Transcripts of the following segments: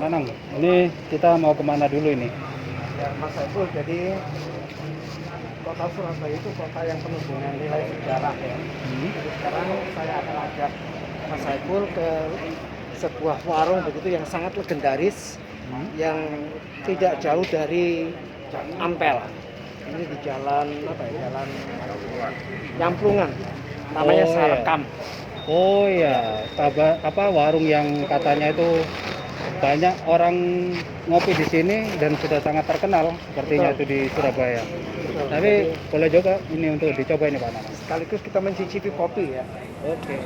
Nanang, ini kita mau kemana dulu ini? Ya, Mas Saiful, jadi kota Surabaya itu kota yang penuh dengan nilai sejarah ya. Jadi sekarang saya akan ajak Mas Saiful ke sebuah warung begitu yang sangat legendaris, yang tidak jauh dari Ampel. Ini di jalan apa ya? Jalan Nyamplungan. Namanya Sarkam. Oh ya, warung yang katanya itu banyak orang ngopi di sini dan sudah sangat terkenal sepertinya itu di Surabaya. Betul. Tapi boleh juga ini untuk dicoba ini Pak Nanang. Sekaligus kita mencicipi kopi ya. Oke.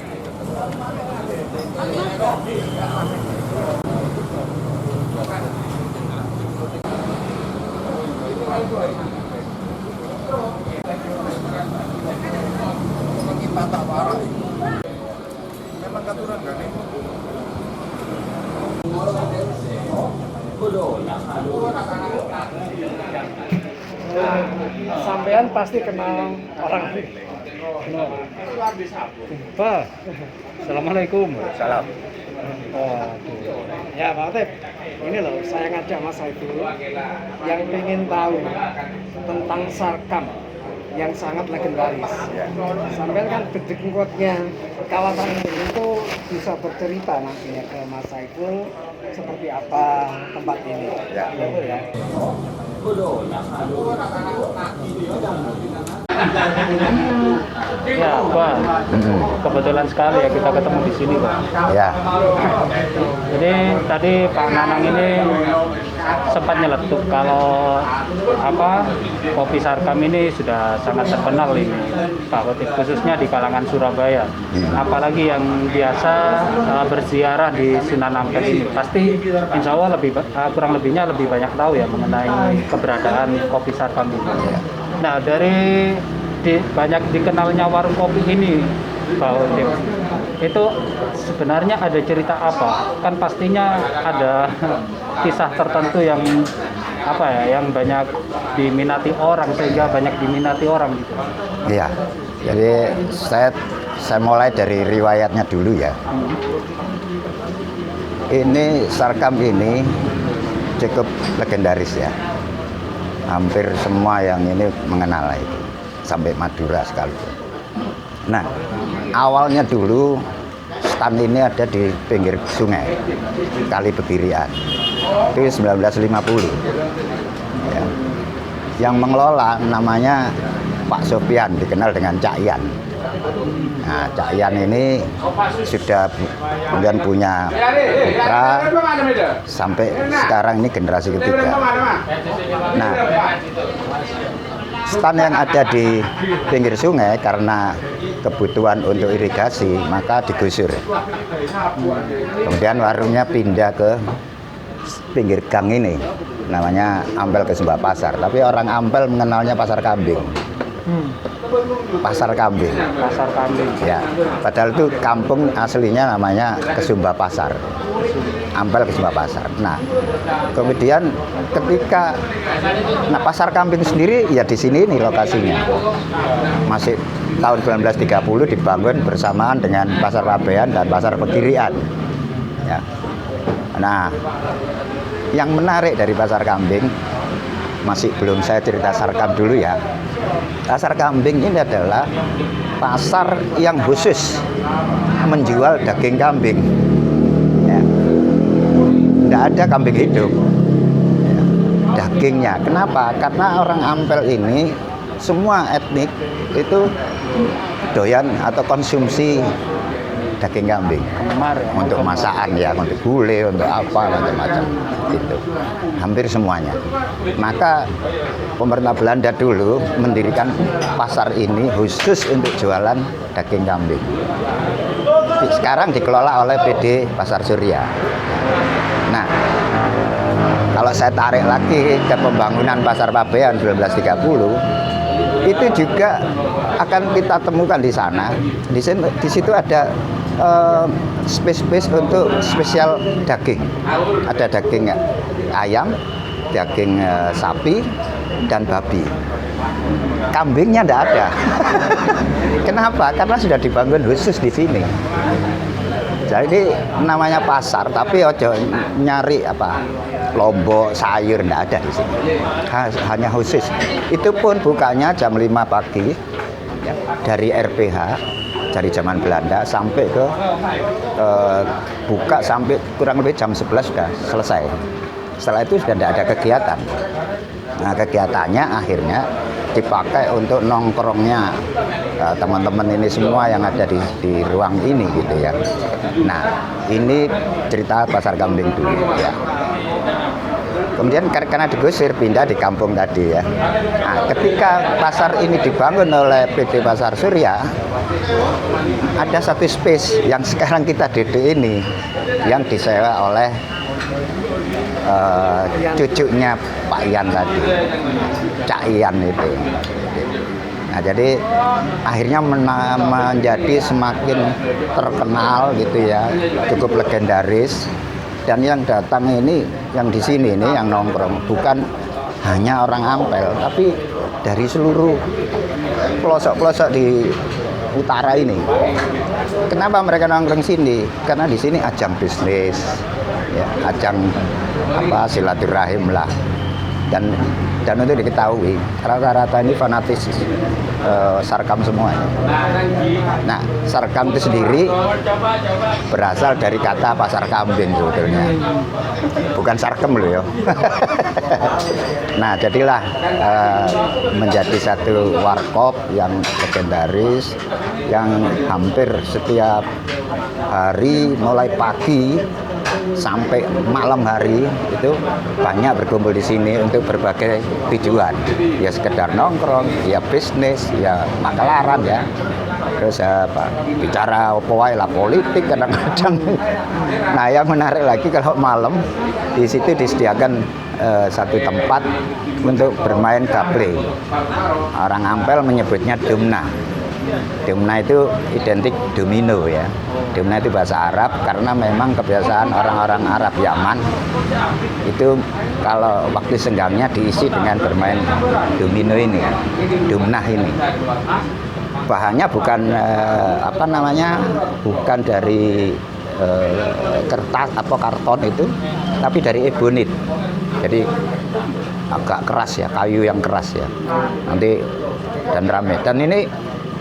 Sampean pasti kenal orang ini. Pak, Assalamualaikum. Salam. Waduh. Ya Pak Atep, ini loh saya ngajak Mas Saiful yang pengen tahu tentang Sarkam yang sangat legendaris. Sampean kan bedengkotnya kawasan ini itu bisa bercerita nantinya ke Mas Saiful seperti apa tempat ini. Ya. Betul ya. Ya, Pak. Kebetulan sekali ya kita ketemu di sini, Pak. Ya. Jadi tadi Pak Nanang ini sempat nyeletuk kalau kopi Sarkam ini sudah sangat terkenal ini Pak Khotib, khususnya di kalangan Surabaya. Apalagi yang biasa berziarah di Sunan Ampel ini pasti insya Allah kurang lebihnya lebih banyak tahu ya mengenai keberadaan kopi Sarkam ini. Nah, dari banyak dikenalnya warung kopi ini Pak Khotib, itu sebenarnya ada cerita apa? Kan pastinya ada kisah tertentu yang yang banyak diminati orang sehingga banyak diminati orang gitu. Iya. Jadi saya mulai dari riwayatnya dulu ya. Ini Sarkam ini cukup legendaris ya. Hampir semua yang ini mengenal itu, sampai Madura sekalipun. Nah, awalnya dulu stand ini ada di pinggir sungai Kali Begirian. Itu 1950. Ya. Yang mengelola namanya Pak Sopian, dikenal dengan Cak Ian. Nah, Cak Ian ini sudah kemudian punya putra sampai sekarang ini generasi ketiga. Nah, stand yang ada di pinggir sungai karena kebutuhan untuk irigasi maka digusur. Kemudian warungnya pindah ke pinggir gang ini, namanya Ampel Kesumba Pasar. Tapi orang Ampel mengenalnya Pasar Kambing. Pasar Kambing. Pasar Kambing. Ya, padahal itu kampung aslinya namanya Kesumba Pasar. Ampel Kesumba Pasar. Nah, kemudian ketika Pasar Kambing sendiri ya di sini nih lokasinya. Masih tahun 1930 dibangun bersamaan dengan Pasar Pabean dan Pasar Pegirian. Ya. Nah, yang menarik dari Pasar Kambing, masih belum saya cerita Sarkam dulu ya. Pasar Kambing ini adalah pasar yang khusus menjual daging kambing. Ya. Tidak ada kambing hidup. Ya. Dagingnya. Kenapa? Karena orang Ampel ini semua etnik itu doyan atau konsumsi daging kambing. Untuk masakan ya, untuk gulai, untuk apa macam-macam itu. Hampir semuanya. Maka pemerintah Belanda dulu mendirikan pasar ini khusus untuk jualan daging kambing. Sekarang dikelola oleh PD Pasar Surya. Nah, kalau saya tarik lagi ke pembangunan Pasar Pabean 1930, itu juga akan kita temukan di sana. Di situ ada space untuk spesial daging. Ada daging ayam, daging sapi, dan babi. Kambingnya tidak ada. Kenapa? Karena sudah dibangun khusus di sini. Jadi namanya pasar, tapi ojo nyari apa lombok sayur ndak ada di sini. Hanya khusus. Itu pun bukanya jam 5 pagi ya, dari RPH dari zaman Belanda sampai ke buka sampai kurang lebih jam 11 sudah selesai. Setelah itu sudah tidak ada kegiatan. Nah, kegiatannya akhirnya dipakai untuk nongkrongnya teman-teman ini semua yang ada di ruang ini gitu ya. Nah, ini cerita pasar kambing dulu ya. Kemudian karena digusir pindah di kampung tadi ya. Nah, ketika pasar ini dibangun oleh PT Pasar Surya, ada satu space yang sekarang kita duduk ini yang disewa oleh cucunya Pak Ian tadi, Cak Ian itu. Nah, jadi akhirnya menjadi semakin terkenal gitu ya, cukup legendaris. Dan yang datang ini, yang di sini ini yang nongkrong bukan hanya orang Ampel, tapi dari seluruh pelosok-pelosok di utara ini. Kenapa mereka nongkrong sini? Karena di sini ajang bisnis, ya, ajang apa silaturahim lah. Dan untuk diketahui rata-rata ini fanatis sarkam semuanya. Nah, sarkam itu sendiri berasal dari kata pasar kambing sebetulnya, bukan sarkem loh ya. Nah, jadilah menjadi satu warkop yang legendaris yang hampir setiap hari mulai pagi sampai malam hari itu banyak berkumpul di sini untuk berbagai tujuan, ya sekedar nongkrong, ya bisnis, ya makelaran ya, terus apa bicara apa wae lah, politik kadang-kadang. Nah, yang menarik lagi kalau malam di situ disediakan satu tempat untuk bermain gaple. Orang Ampel menyebutnya domna. Domna itu identik domino ya. Domna itu bahasa Arab karena memang kebiasaan orang-orang Arab Yaman itu kalau waktu senggangnya diisi dengan bermain domino ini, domnah ini. Bahannya bukan apa namanya, bukan dari kertas atau karton itu, tapi dari ebonit. Jadi agak keras ya, kayu yang keras ya. Nanti dan rame. Dan ini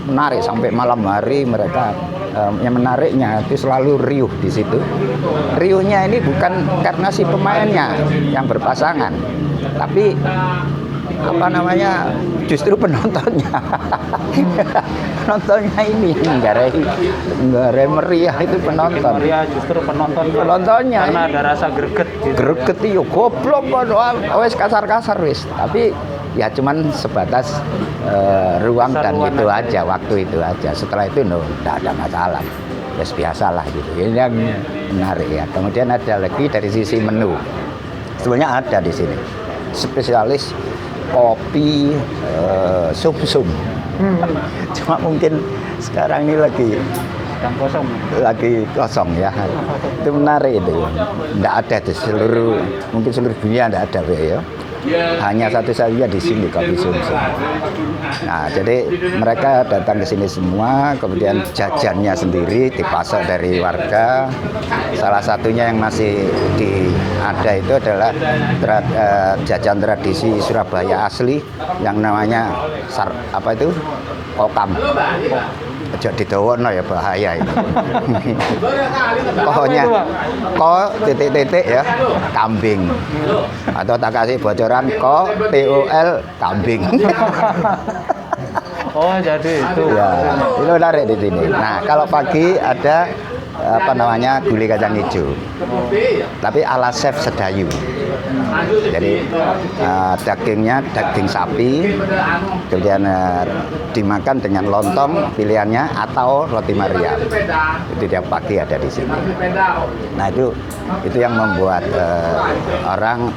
menarik sampai malam hari mereka. Yang menariknya itu selalu riuh di situ. Riuhnya ini bukan karena si pemainnya yang berpasangan, tapi apa namanya, justru penontonnya. Penontonnya ini enggak meriah, itu penonton. Meriah justru penontonnya karena ada rasa greget gitu. Greget yo goblok wes kasar-kasar wis. Tapi ya cuman sebatas ruang dan itu aja, waktu itu aja. Setelah itu tidak ada masalah, ya biasalah gitu. Ini yang menarik ya. Kemudian ada lagi dari sisi menu, sebenarnya ada di sini spesialis kopi sum-sum. Cuma mungkin sekarang ini lagi kosong ya. Itu menarik itu. Tidak ada di mungkin seluruh dunia tidak ada ya. Hanya satu saja di sini kopi sum-sum. Nah, jadi mereka datang ke sini semua, kemudian jajannya sendiri dipasok dari warga. Salah satunya yang masih ada itu adalah jajan tradisi Surabaya asli yang namanya kokam. Ojo didawono ya, bahaya itu. Pokoknya titik-titik ya, kambing. Atau tak kasih bocoran TOL kambing. Oh, jadi itu. Ya, itu menarik di sini. Nah, kalau pagi ada apa namanya, gulai kacang hijau. Tapi ala chef Sedayu. Jadi dagingnya daging sapi, kemudian dimakan dengan lontong pilihannya atau roti Mariam. Itu tiap pagi ada di sini. Nah, itu yang membuat orang,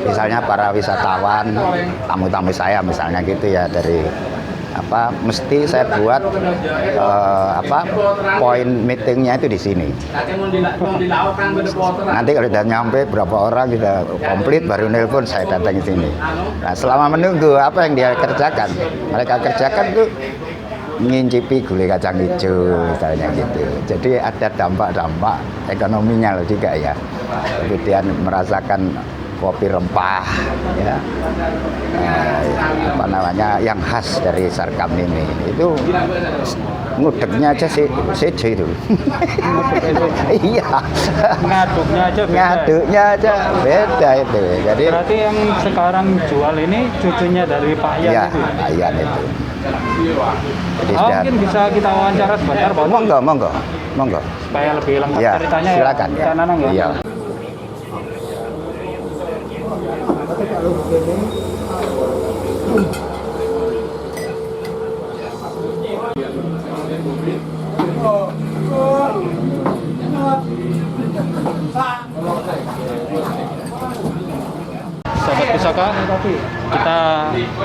misalnya para wisatawan, tamu-tamu saya misalnya gitu ya, dari mesti saya buat poin meetingnya itu di sini. Nanti kalau sudah nyampe berapa orang sudah komplit baru nelpon saya datang ke sini. Nah, selama menunggu apa yang dia kerjakan, mereka kerjakan itu ngincipi gulai kacang hijau misalnya gitu. Jadi ada dampak-dampak ekonominya loh juga ya. Kemudian merasakan kopi rempah ya, apa namanya yang khas dari Sarkam ini itu ngudeknya aja seje itu. Iya. Ngaduknya aja beda itu. Jadi berarti yang sekarang jual ini cucunya dari Pak Yan ya, itu. Pak Yan itu. Jadi Oh, mungkin bisa kita wawancara sebentar Pak. Monggo. Supaya lebih lengkap Ya, ceritanya silakan. ya. Kak Nanang ya. Iya. Tapi kalau begini Sahabat Pusaka, kita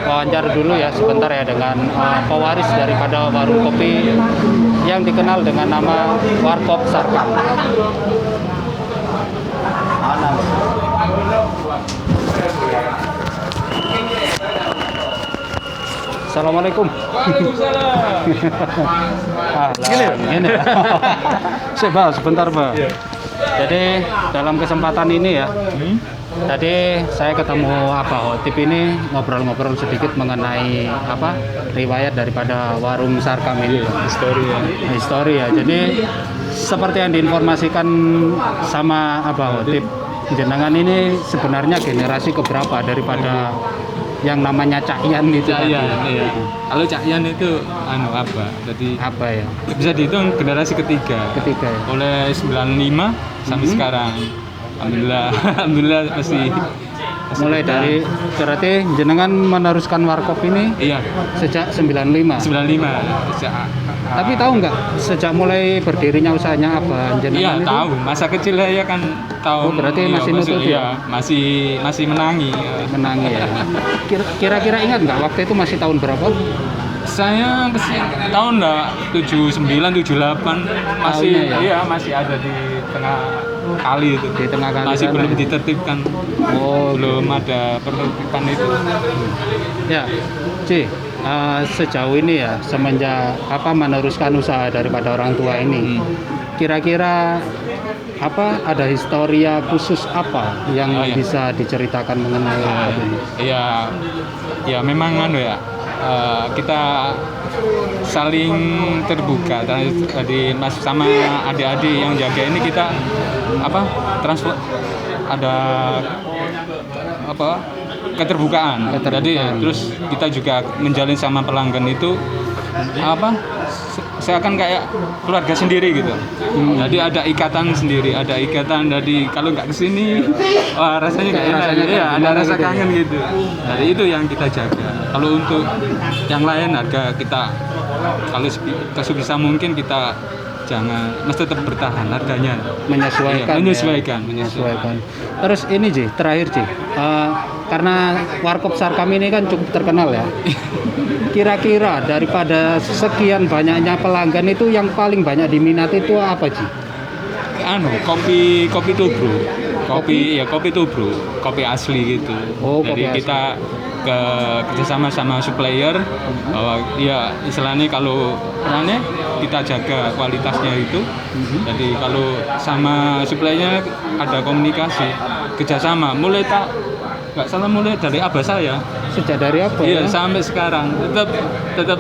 wawancara dulu ya sebentar ya dengan pewaris daripada warung kopi yang dikenal dengan nama Warkop Sarkam. Assalamualaikum. Gini. Sebentar, Pak. Jadi dalam kesempatan ini ya, tadi saya ketemu Hotip ini ngobrol-ngobrol sedikit mengenai riwayat daripada warung Sarkam ini, histori ya. Jadi seperti yang diinformasikan sama Hotip, jenengan ini sebenarnya generasi keberapa daripada yang namanya Cak Yan itu tadi? Iya. Kalau Cak Yan itu Jadi Apa ya? bisa dihitung generasi ketiga Ya. oleh 95 sampai sekarang. Alhamdulillah masih Mulai dari berarti jenengan meneruskan warkop ini iya sejak 95. 95 Tapi tahu nggak sejak mulai berdirinya usahanya apa iya jenengan itu? tahu masa kecil ya kan tahu. Oh, berarti masih nutut ya? Masih menangi. Menangi ya. Kira-kira ingat nggak waktu itu masih tahun berapa? Saya tahun 79 78 masih Tahunnya ya? iya masih ada di tengah kali itu. Di tengah kali masih sana belum ya? ditertibkan. Oh, Belum ada penertiban itu. ya. Sejauh ini ya semenjak meneruskan usaha daripada orang tua ini, kira-kira ada historia khusus apa yang bisa diceritakan mengenai ini? Ya memang kita saling terbuka tadi mas sama adik-adik yang jaga ini kita transfer ada keterbukaan. Jadi terus kita juga menjalin sama pelanggan itu seakan kayak keluarga sendiri gitu. Jadi ada ikatan sendiri, ada ikatan. Jadi kalau nggak kesini, wah rasanya kayak enak. Iya, ada rasa kangen gitu. Jadi itu yang kita jaga. Kalau untuk yang lain harga kita, kalau sebisa mungkin kita jangan, mesti tetap bertahan harganya. Menyesuaikan. Iya, menyesuaikan. Terus ini terakhir karena Warkop Sarkam ini kan cukup terkenal ya. Kira-kira daripada sekian banyaknya pelanggan itu yang paling banyak diminati itu apa kopi tubruk. Kopi tubruk, kopi asli gitu. Oh, jadi kopi kita kerjasama sama supplier bahwa ya istilahnya kalau kita jaga kualitasnya itu. Jadi kalau sama suppliernya ada komunikasi kerjasama mulai dari abah saya. Sejak dari apa Iya, ya? sampai sekarang tetap tetap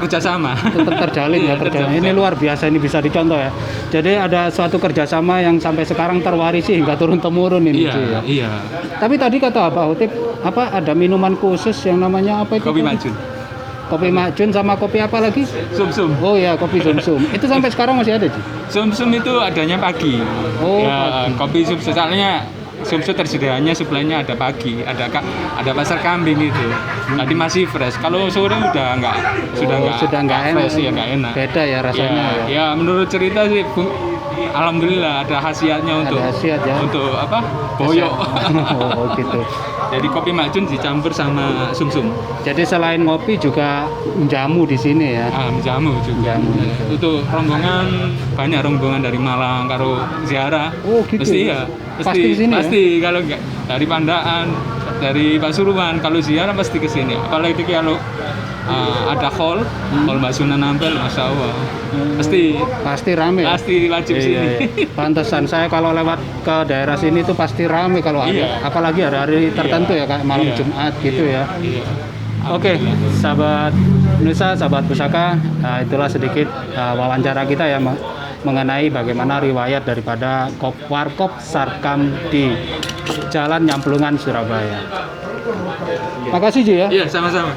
kerjasama. Tetap terjalin ya kerjasama. Ini luar biasa, ini bisa dicontoh ya. Jadi ada suatu kerjasama yang sampai sekarang terwarisi hingga turun temurun ini. Iya. Tapi tadi kata Hotip ada minuman khusus yang namanya apa itu? Kopi Majun. Kopi Majun sama kopi apa lagi? Sum-sum. Oh ya, kopi sum-sum. Itu sampai sekarang masih ada Sum-sum itu adanya pagi. Oh, ya, kopi sum-sum soalnya sum-sum tersedianya suplainya ada pagi, ada pasar kambing itu. Tadi masih fresh. Kalau sore sudah enggak enak. fresh ya enggak enak. Beda ya rasanya. Ya menurut cerita sih alhamdulillah ada khasiatnya untuk untuk boyok. Oh gitu. Jadi kopi Majun dicampur sama sum-sum. Jadi selain ngopi juga jamu di sini ya. Jamu juga. Untuk rombongan banyak rombongan dari Malang karo ziarah. Oh gitu. Pasti ya. Pasti di sini. Pasti ya? Kalau enggak dari Pandaan dari Pasuruan kalau ziarah pasti ke sini. Apalagi kalau ada hall Mbak Sunan Ampel, Masya Allah. Pasti rame. Pasti wajib Iya, sini. iya. Pantesan saya kalau lewat ke daerah sini tuh pasti rame kalau ada, Iya. apalagi hari-hari tertentu ya kayak malam Iya. Jumat gitu ya. Iya. Oke, sahabat Nusa, sahabat Pusaka, nah, itulah sedikit wawancara kita ya mengenai bagaimana riwayat daripada Warkop Sarkam di Jalan Nyamplungan, Surabaya. Makasih Ji ya. Iya, sama-sama.